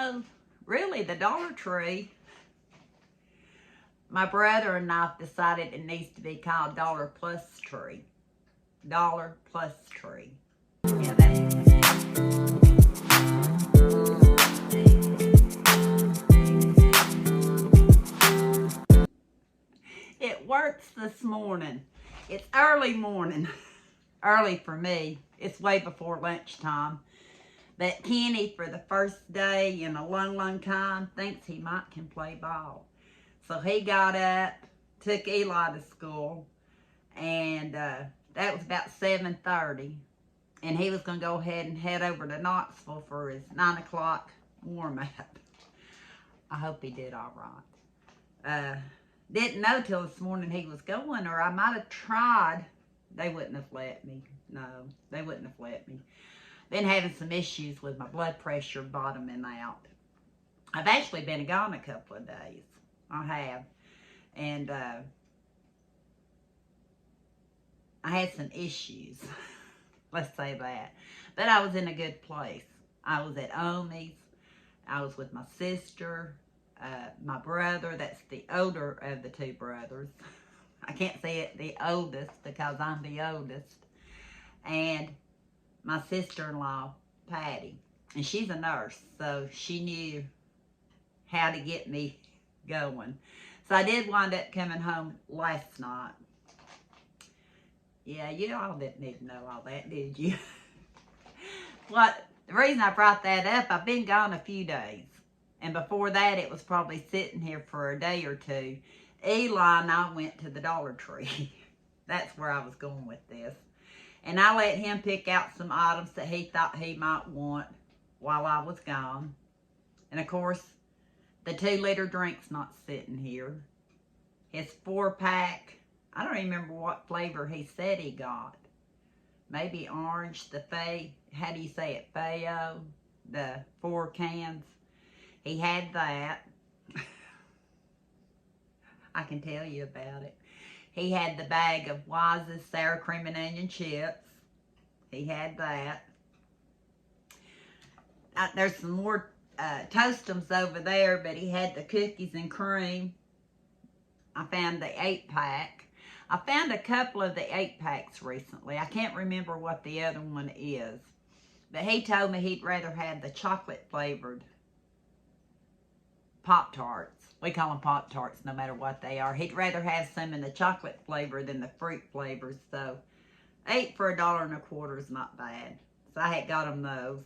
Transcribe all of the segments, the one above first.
know, really the Dollar Tree, my brother and I have decided it needs to be called Dollar Plus Tree. Dollar Plus Tree. Yeah, it works this morning. It's early morning. Early for me. It's way before lunchtime. But Kenny, for the first day in a long, long time, thinks he can play ball. So he got up, took Eli to school, and that was about 7:30. And he was going to go ahead and head over to Knoxville for his 9 o'clock warm-up. I hope he did all right. Didn't know till this morning he was going, or I might have tried. They wouldn't have let me. No, they wouldn't have let me. Been having some issues with my blood pressure bottoming out. I've actually been gone a couple of days. I have. And I had some issues. Let's say that. But I was in a good place. I was at Omi's. I was with my sister, my brother. That's the older of the two brothers. I can't say it the oldest because I'm the oldest. And my sister-in-law, Patty. And she's a nurse, so she knew how to get me going. So I did wind up coming home last night. Yeah, you all didn't need to know all that, did you? The reason I brought that up, I've been gone a few days. And before that, it was probably sitting here for a day or two. Eli and I went to the Dollar Tree. That's where I was going with this. And I let him pick out some items that he thought he might want while I was gone. And of course, the 2-liter drink's not sitting here. His 4-pack, I don't remember what flavor he said he got. Maybe orange, how do you say it, Fayo? The 4 cans. He had that. I can tell you about it. He had the bag of Wise's sour cream and onion chips. He had that. There's some more Toastums over there, but he had the cookies and cream. I found the 8-pack. I found a couple of the 8-packs recently. I can't remember what the other one is. But he told me he'd rather have the chocolate-flavored Pop-Tarts. We call them Pop-Tarts no matter what they are. He'd rather have some in the chocolate flavor than the fruit flavors. So 8 for $1.25 is not bad. So I had got him those.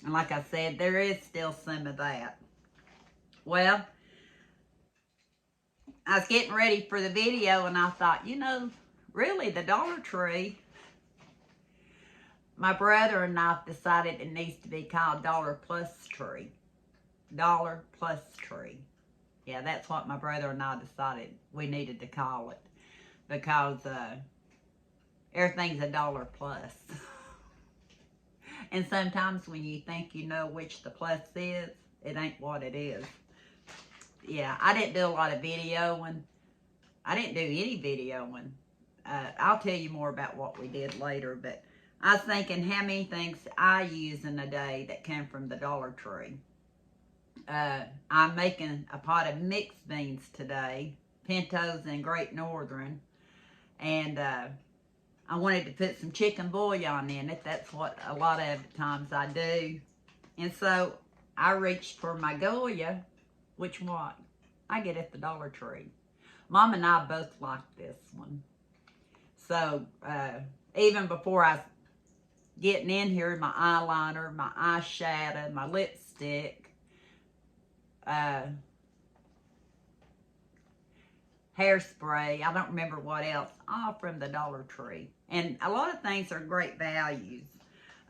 And like I said, there is still some of that. Well, I was getting ready for the video and I thought, you know, really the Dollar Tree, my brother and I have decided it needs to be called Dollar Plus Tree. Dollar Plus Tree. Yeah, that's what my brother and I decided we needed to call it. Because everything's $1 plus. And sometimes when you think you know which the plus is, it ain't what it is. Yeah, I didn't do a lot of videoing. I didn't do any videoing. I'll tell you more about what we did later, but I was thinking how many things I use in a day that come from the Dollar Tree. I'm making a pot of mixed beans today, pintos and Great Northern, and I wanted to put some chicken bouillon in it. That's what a lot of times I do. And so I reached for my Goya, which what I get at the Dollar Tree. Mom and I both like this one. So even before I was getting in here, my eyeliner, my eyeshadow, my lipstick, hairspray, I don't remember what else, all from the Dollar Tree. And a lot of things are great values.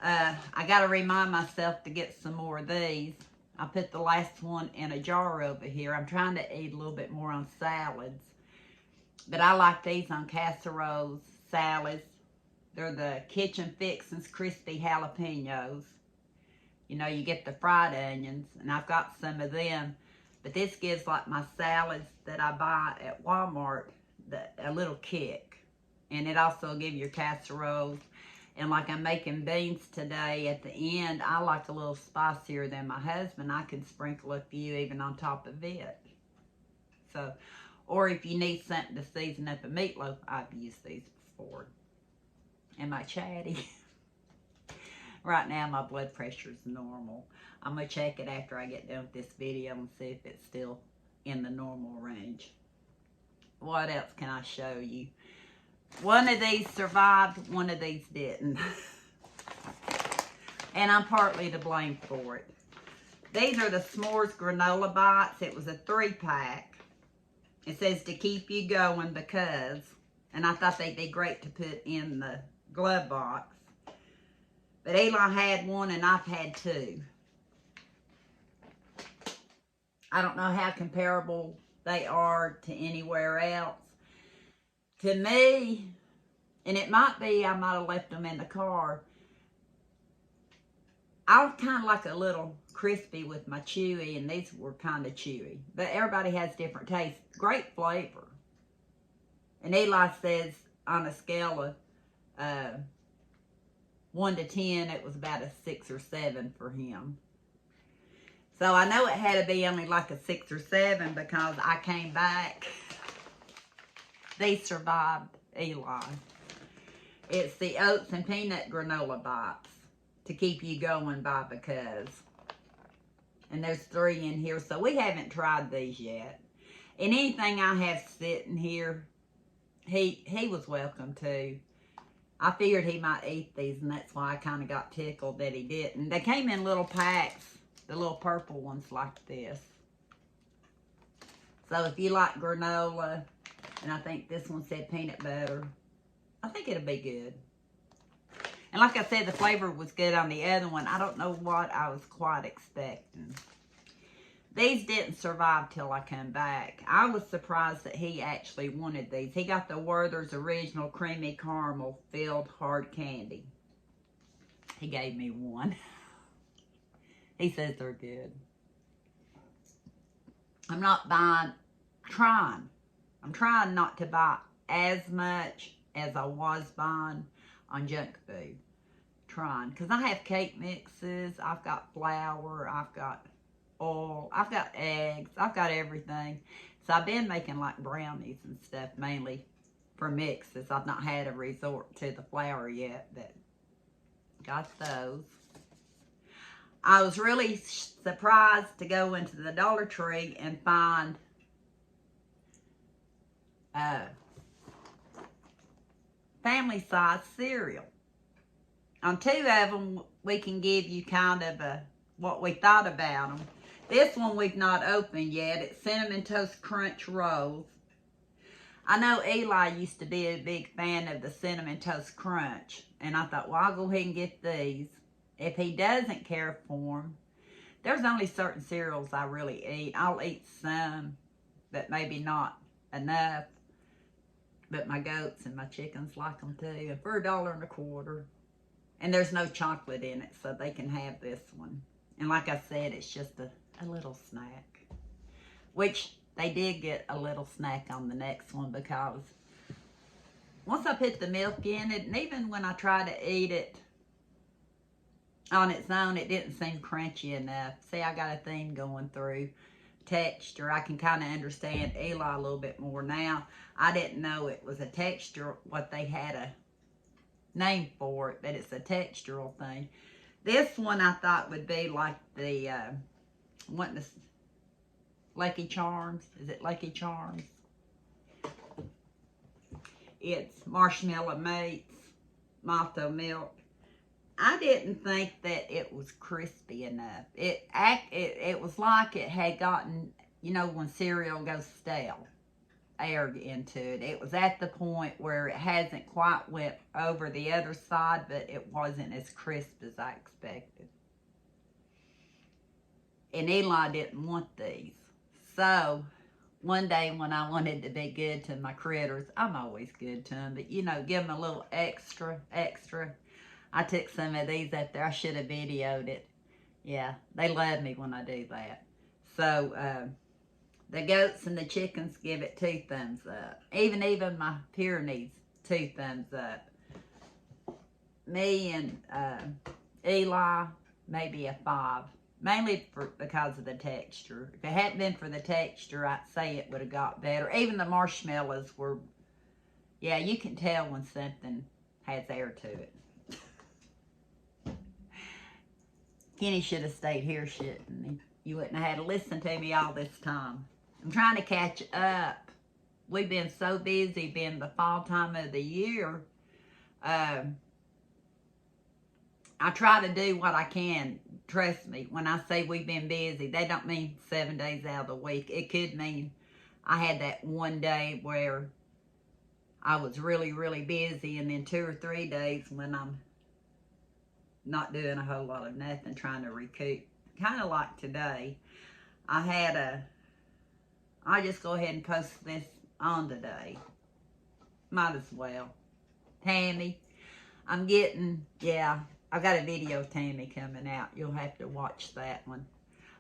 I got to remind myself to get some more of these. I put the last one in a jar over here. I'm trying to eat a little bit more on salads. But I like these on casseroles, salads. They're the Kitchen Fixins Crispy Jalapenos. You know, you get the fried onions, and I've got some of them. But this gives like my salads that I buy at Walmart a little kick. And it also gives your casseroles. And like I'm making beans today, at the end, I like a little spicier than my husband. I can sprinkle a few even on top of it. So, or if you need something to season up a meatloaf, I've used these before. And my chatty. Right now, my blood pressure is normal. I'm going to check it after I get done with this video and see if it's still in the normal range. What else can I show you? One of these survived, one of these didn't. And I'm partly to blame for it. These are the S'mores granola bites. It was a 3-pack. It says to keep you going because, and I thought they'd be great to put in the glove box. But Eli had one and I've had 2. I don't know how comparable they are to anywhere else. To me, and it might be I might have left them in the car, I was kind of like a little crispy with my chewy, and these were kind of chewy. But everybody has different tastes. Great flavor. And Eli says on a scale of 1 to 10, it was about a 6 or 7 for him. So I know it had to be only like a 6 or 7 because I came back. These survived Eli. It's the oats and peanut granola bites to keep you going by because. And there's 3 in here, so we haven't tried these yet. And anything I have sitting here, he was welcome to. I figured he might eat these, and that's why I kind of got tickled that he didn't. They came in little packs, the little purple ones like this. So if you like granola, and I think this one said peanut butter, I think it'll be good. And like I said, the flavor was good on the other one. I don't know what I was quite expecting. These didn't survive till I come back. I was surprised that he actually wanted these. He got the Werther's Original Creamy Caramel Filled Hard Candy. He gave me one. He says they're good. I'm not buying, I'm trying not to buy as much as I was buying on junk food. Because I have cake mixes, I've got flour, I've got oil, I've got eggs, I've got everything. So I've been making like brownies and stuff, mainly for mixes. I've not had a resort to the flour yet, but got those. I was really surprised to go into the Dollar Tree and find family size cereal. On 2 of them, we can give you kind of what we thought about them. This one we've not opened yet. It's Cinnamon Toast Crunch Rolls. I know Eli used to be a big fan of the Cinnamon Toast Crunch. And I thought, well, I'll go ahead and get these. If he doesn't care for them, there's only certain cereals I really eat. I'll eat some, but maybe not enough. But my goats and my chickens like them too. And for $1.25. And there's no chocolate in it, so they can have this one. And like I said, it's just a little snack. Which they did get a little snack on the next one because once I put the milk in it, and even when I try to eat it on its own, it didn't seem crunchy enough. See, I got a theme going through. Texture, I can kind of understand Eli a little bit more now. I didn't know it was a texture, what they had a name for it, but it's a textural thing. This one I thought would be like the Lucky Charms. Is it Lucky Charms? It's Marshmallow Mates, Malto Milk. I didn't think that it was crispy enough. It was like it had gotten, you know, when cereal goes stale, air into it. It was at the point where it hasn't quite went over the other side, but it wasn't as crisp as I expected. And Eli didn't want these. So, one day when I wanted to be good to my critters, I'm always good to them, but you know, give them a little extra. I took some of these up there. I should have videoed it. Yeah, they love me when I do that. So, the goats and the chickens give it 2 thumbs up. Even my Pyrenees, 2 thumbs up. me and Eli, maybe a 5. Mainly because of the texture. If it hadn't been for the texture, I'd say it would have got better. Even the marshmallows were, yeah, you can tell when something has air to it. Kenny should have stayed here, shouldn't he? You wouldn't have had to listen to me all this time. I'm trying to catch up. We've been so busy being the fall time of the year. I try to do what I can. Trust me, when I say we've been busy, that don't mean 7 days out of the week. It could mean I had that one day where I was really, really busy, and then 2 or 3 days when I'm not doing a whole lot of nothing, trying to recoup. Kind of like today. I just go ahead and post this on today. Might as well. Tammy, I'm getting, yeah, I've got a video of Tammy coming out. You'll have to watch that one.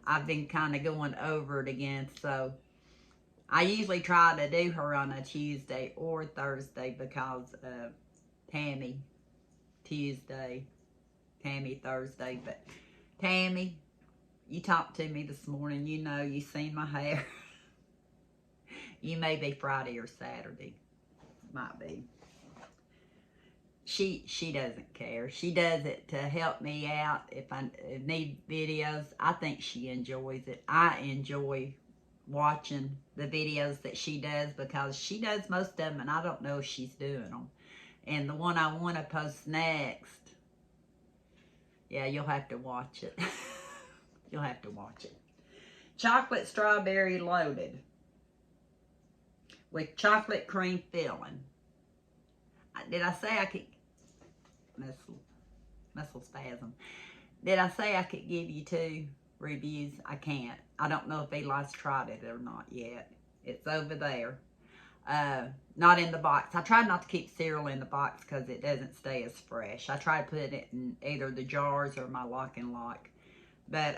I've been kind of going over it again, so I usually try to do her on a Tuesday or Thursday because of Tammy Tuesday, Tammy Thursday. But Tammy, you talked to me this morning. You know, you seen my hair. You may be Friday or Saturday. Might be. She doesn't care. She does it to help me out if I need videos. I think she enjoys it. I enjoy watching the videos that she does because she does most of them and I don't know if she's doing them. And the one I want to post next, yeah, you'll have to watch it. You'll have to watch it. Chocolate strawberry loaded with chocolate cream filling. Did I say I could... muscle spasm. Did I say I could give you 2 reviews? I can't. I don't know if Eli's tried it or not yet. It's over there. Not in the box. I tried not to keep cereal in the box because it doesn't stay as fresh. I try to put it in either the jars or my lock and lock. But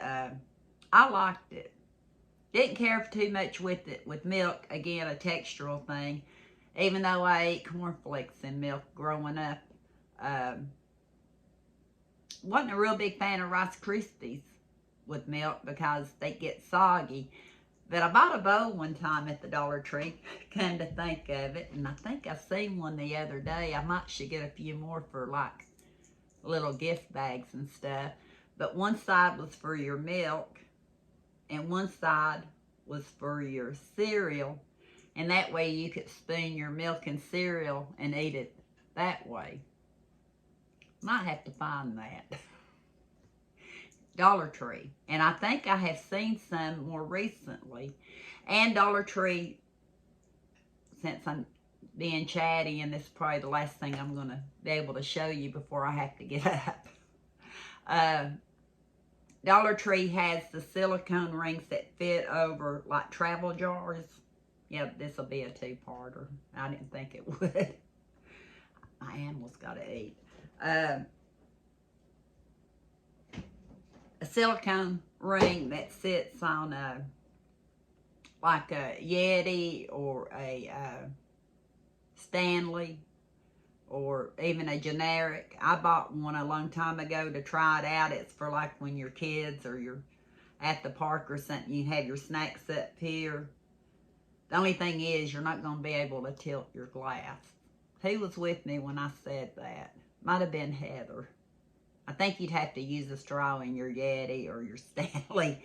I liked it. Didn't care for too much with it. With milk, again, a textural thing. Even though I ate cornflakes and milk growing up, wasn't a real big fan of Rice Krispies with milk because they get soggy. But I bought a bowl one time at the Dollar Tree, come to think of it, and I think I seen one the other day. I might should get a few more for like little gift bags and stuff. But one side was for your milk, and one side was for your cereal. And that way you could spoon your milk and cereal and eat it that way. Might have to find that. Dollar Tree. And I think I have seen some more recently. And Dollar Tree, since I'm being chatty, and this is probably the last thing I'm going to be able to show you before I have to get up. Dollar Tree has the silicone rings that fit over like travel jars. Yeah, this will be a 2-parter. I didn't think it would. My animals got to eat. A silicone ring that sits on like a Yeti or a Stanley or even a generic. I bought one a long time ago to try it out. It's for like when you're kids or you're at the park or something, you have your snacks up here. The only thing is you're not going to be able to tilt your glass. Who was with me when I said that? Might have been Heather. I think you'd have to use a straw in your Yeti or your Stanley.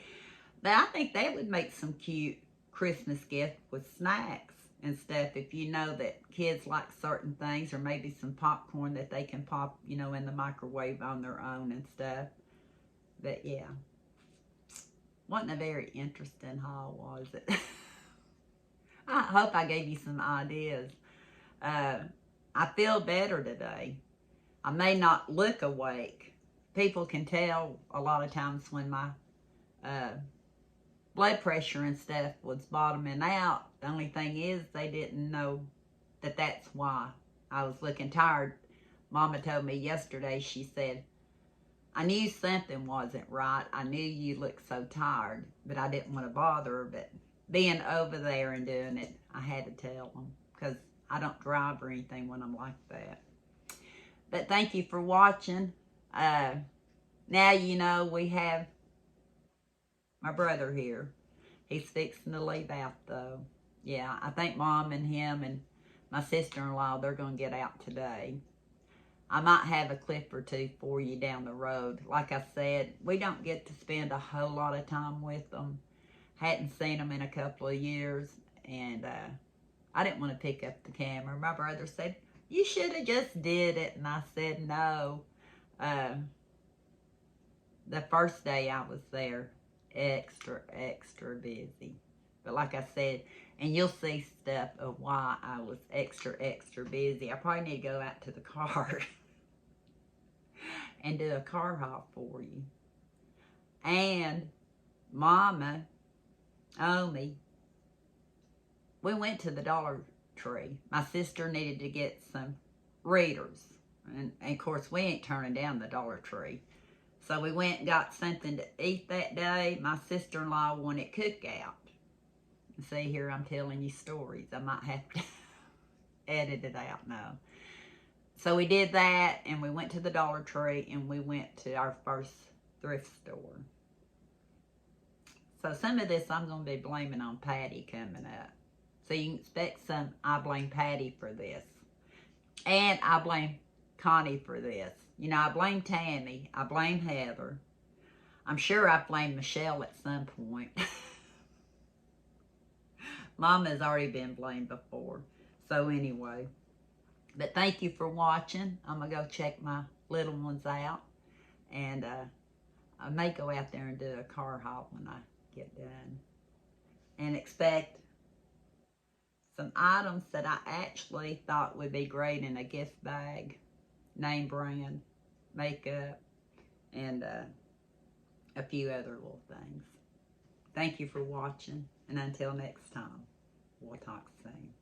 But I think that would make some cute Christmas gift with snacks and stuff if you know that kids like certain things, or maybe some popcorn that they can pop, you know, in the microwave on their own and stuff. But yeah. Wasn't a very interesting haul, was it? I hope I gave you some ideas. I feel better today. I may not look awake. People can tell a lot of times when my blood pressure and stuff was bottoming out. The only thing is they didn't know that that's why I was looking tired. Mama told me yesterday, she said, I knew something wasn't right. I knew you looked so tired, but I didn't want to bother her. But being over there and doing it, I had to tell them because I don't drive or anything when I'm like that. But thank you for watching. Now you know we have my brother here. He's fixing to leave out, though. Yeah, I think Mom and him and my sister-in-law, they're going to get out today. I might have a clip or two for you down the road. Like I said, we don't get to spend a whole lot of time with them. Hadn't seen them in a couple of years, and I didn't want to pick up the camera. My brother said, you should have just did it, and I said no. The first day I was there, extra busy. But like I said, and you'll see stuff of why I was extra busy. I probably need to go out to the car and do a car haul for you. And Mama, Omi, we went to the Dollar Tree. My sister needed to get some readers. And of course, we ain't turning down the Dollar Tree. So we went and got something to eat that day. My sister-in-law wanted cookout. See, here I'm telling you stories. I might have to edit it out now. So we did that, and we went to the Dollar Tree, and we went to our first thrift store. So some of this I'm going to be blaming on Patty coming up. So you can expect some, I blame Patty for this. And I blame Connie for this. You know, I blame Tammy. I blame Heather. I'm sure I blamed Michelle at some point. Mama's already been blamed before. So anyway. But thank you for watching. I'm going to go check my little ones out. And I may go out there and do a car haul when I get done. And expect some items that I actually thought would be great in a gift bag. Name brand, makeup, and a few other little things. Thank you for watching. And until next time, we'll talk soon.